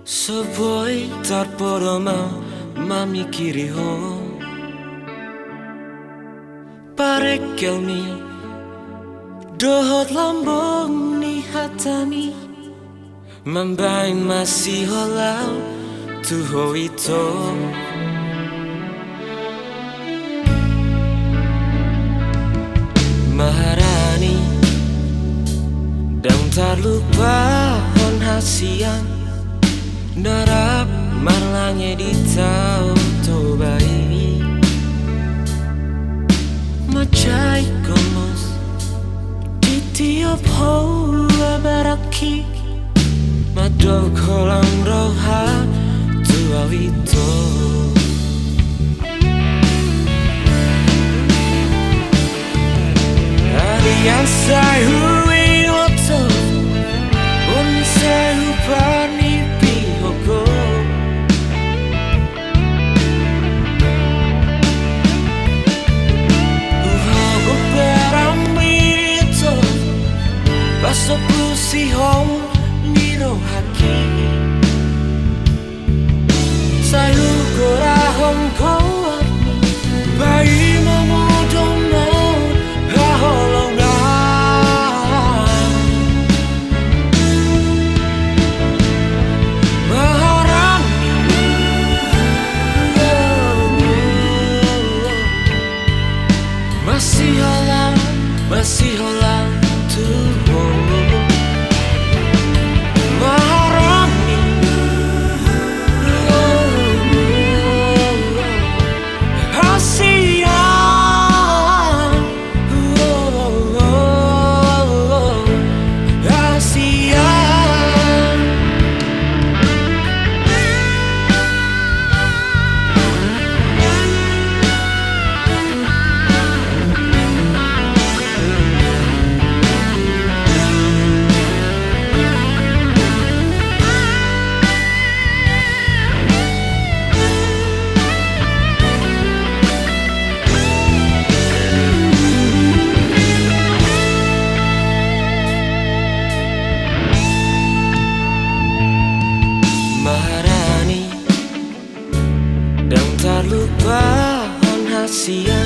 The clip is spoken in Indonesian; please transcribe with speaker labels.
Speaker 1: Sebuah tarporoma mamikiri ho parekelmi dohot lambong ni hatami mambain masih holau tuho itu Maharani dan tak lupa hon hasian narap marlangnya di tahun toba ini macai komos di tiap hoa baraki madol kolang roha tua itu yang saya hui oto un saya pani pihoko uhago peramito paso pusi hong niro haki saya korahong kawani bayi mamudono haholong masih holang tuh Maharani Hasian Hasian Maharani dan tak lupa hon hasian